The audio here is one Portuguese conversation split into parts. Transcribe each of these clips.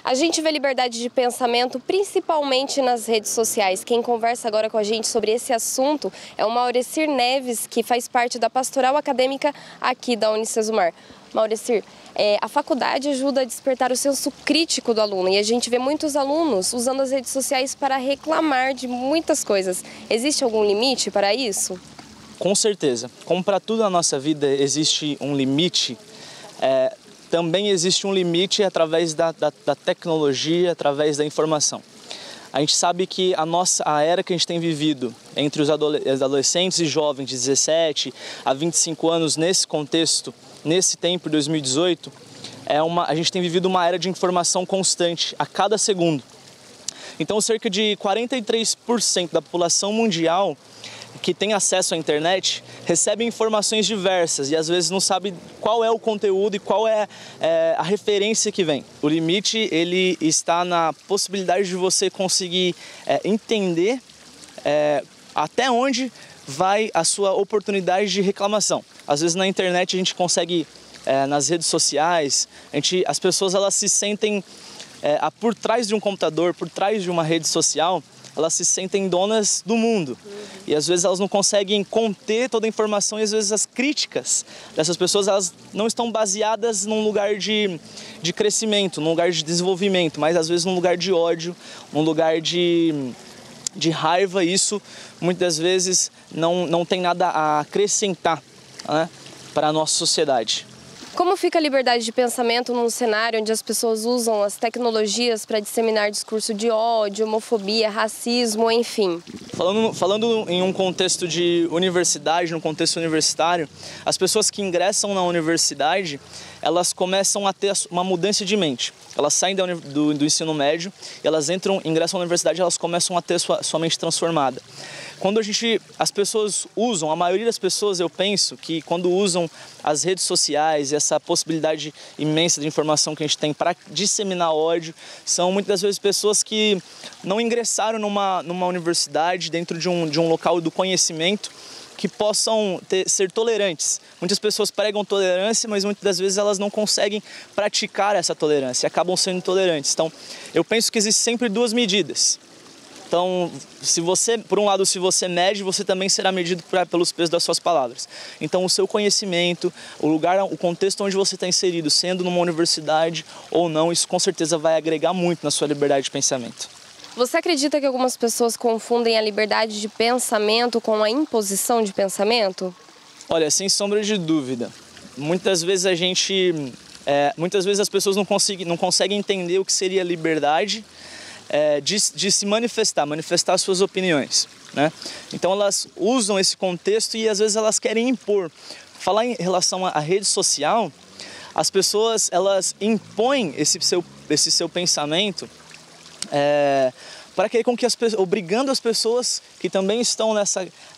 A gente vê liberdade de pensamento principalmente nas redes sociais. Quem conversa agora com a gente sobre esse assunto é o Maurecir Neves, que faz parte da pastoral acadêmica aqui da Unicesumar. Maurecir, a faculdade ajuda a despertar o senso crítico do aluno e a gente vê muitos alunos usando as redes sociais para reclamar de muitas coisas. Existe algum limite para isso? Com certeza. Como para tudo na nossa vida existe um limite, também existe um limite através da tecnologia, através da informação. A gente sabe que a era que a gente tem vivido entre os adolescentes e jovens de 17 a 25 anos nesse contexto, nesse tempo de 2018, a gente tem vivido uma era de informação constante a cada segundo. Então, cerca de 43% da população mundial que tem acesso à internet recebe informações diversas e às vezes não sabe qual é o conteúdo e qual é a referência que vem. O limite ele está na possibilidade de você conseguir entender até onde vai a sua oportunidade de reclamação. Às vezes na internet a gente consegue, nas redes sociais, as pessoas elas se sentem por trás de um computador, por trás de uma rede social, elas se sentem donas do mundo. E às vezes elas não conseguem conter toda a informação e às vezes as críticas dessas pessoas elas não estão baseadas num lugar de crescimento, num lugar de desenvolvimento, mas às vezes num lugar de ódio, num lugar de raiva. E isso muitas vezes não tem nada a acrescentar, né, para a nossa sociedade. Como fica a liberdade de pensamento num cenário onde as pessoas usam as para disseminar discurso de ódio, homofobia, racismo, enfim? Falando em um contexto de universidade, num contexto universitário, as pessoas que ingressam na universidade, elas começam a ter uma mudança de mente. Elas saem do ensino médio, elas ingressam na universidade, elas começam a ter sua mente transformada. Quando as pessoas usam, a maioria das pessoas, eu penso que quando usam as redes sociais e essa possibilidade imensa de informação que a gente tem para disseminar ódio, são muitas vezes pessoas que não ingressaram numa universidade, dentro de um local do conhecimento, que possam ser tolerantes. Muitas pessoas pregam tolerância, mas muitas das vezes elas não conseguem praticar essa tolerância, acabam sendo intolerantes. Então, eu penso que existem sempre duas medidas. Então, por um lado, se você mede, você também será medido pelos pesos das suas palavras. Então, o seu conhecimento, o contexto onde você está inserido, sendo numa universidade ou não, isso com certeza vai agregar muito na sua liberdade de pensamento. Você acredita que algumas pessoas confundem a liberdade de pensamento com a imposição de pensamento? Olha, sem sombra de dúvida. Muitas vezes as pessoas não conseguem entender o que seria liberdade de se manifestar suas opiniões, né? Então elas usam esse contexto e às vezes elas querem impor. Falar em relação à rede social, as pessoas elas impõem esse seu pensamento para que obrigando as pessoas que também estão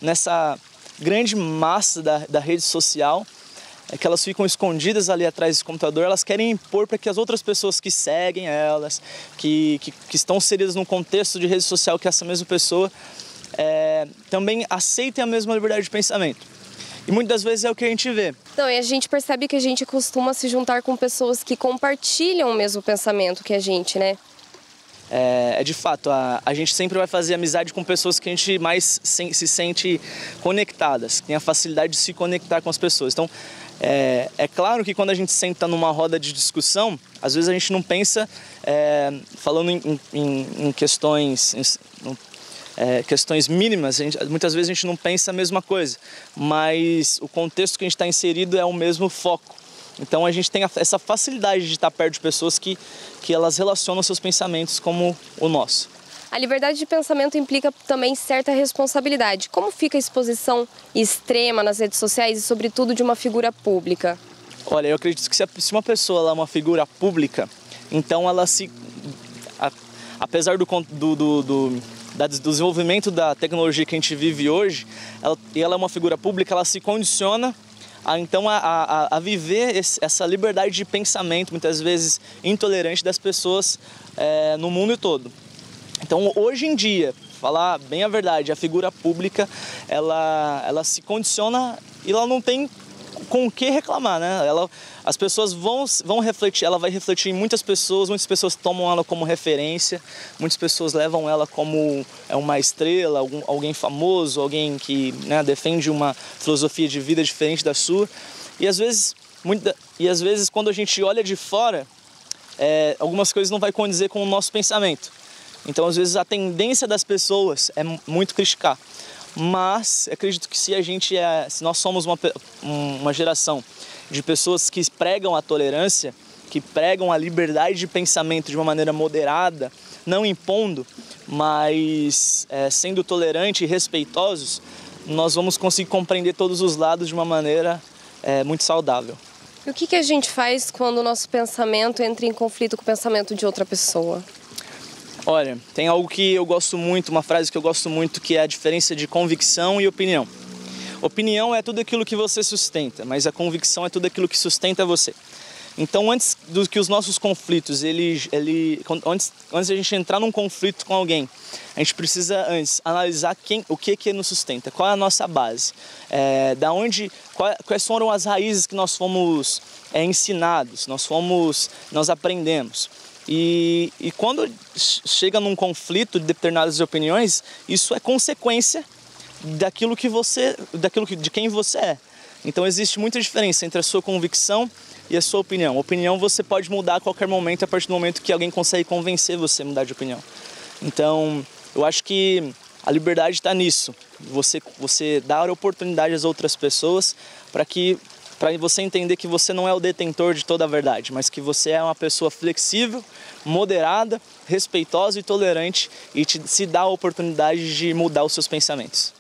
nessa grande massa da rede social, que elas ficam escondidas ali atrás desse computador, elas querem impor para que as outras pessoas que seguem elas, que estão inseridas num contexto de rede social que essa mesma pessoa também aceitem a mesma liberdade de pensamento. E muitas vezes é o que a gente vê. Então, e a gente percebe que a gente costuma se juntar com pessoas que compartilham o mesmo pensamento que a gente, né? De fato, a gente sempre vai fazer amizade com pessoas que a gente mais se sente conectadas, que tem a facilidade de se conectar com as pessoas. Então, é claro que quando a gente senta numa roda de discussão, às vezes a gente não pensa, falando em questões mínimas, muitas vezes a gente não pensa a mesma coisa, mas o contexto que a gente está inserido é o mesmo foco. Então a gente tem essa facilidade de estar perto de pessoas que elas relacionam seus pensamentos como o nosso. A liberdade de pensamento implica também certa responsabilidade. Como fica a exposição extrema nas redes sociais e, sobretudo, de uma figura pública? Olha, eu acredito que se uma pessoa ela é uma figura pública, então ela apesar do desenvolvimento da tecnologia que a gente vive hoje, ela é uma figura pública, ela se condiciona a viver essa liberdade de pensamento, muitas vezes intolerante das pessoas no mundo todo. Então, hoje em dia, falar bem a verdade, a figura pública, ela se condiciona e ela não tem com o que reclamar, né? As pessoas vão refletir, ela vai refletir em muitas pessoas tomam ela como referência, muitas pessoas levam ela como uma estrela, alguém famoso, alguém que, né, defende uma filosofia de vida diferente da sua. E às vezes quando a gente olha de fora, algumas coisas não vai condizer com o nosso pensamento. Então às vezes a tendência das pessoas é muito criticar. Mas acredito que se nós somos uma geração de pessoas que pregam a tolerância, que pregam a liberdade de pensamento de uma maneira moderada, não impondo, mas sendo tolerante e respeitosos, nós vamos conseguir compreender todos os lados de uma maneira muito saudável. E o que a gente faz quando o nosso pensamento entra em conflito com o pensamento de outra pessoa? Olha, tem algo que eu gosto muito, uma frase que eu gosto muito, que é a diferença de convicção e opinião. Opinião é tudo aquilo que você sustenta, mas a convicção é tudo aquilo que sustenta você. Então, antes do que os nossos conflitos, antes de a gente entrar num conflito com alguém, a gente precisa antes analisar o que nos sustenta, qual é a nossa base, quais foram as raízes que nós fomos ensinados, nós aprendemos. E quando chega num conflito de determinadas opiniões, isso é consequência de quem você é. Então existe muita diferença entre a sua convicção e a sua opinião. Opinião você pode mudar a qualquer momento, a partir do momento que alguém consegue convencer você a mudar de opinião. Então eu acho que a liberdade está nisso. Você dar oportunidade às outras pessoas para você entender que você não é o detentor de toda a verdade, mas que você é uma pessoa flexível, moderada, respeitosa e tolerante e se dá a oportunidade de mudar os seus pensamentos.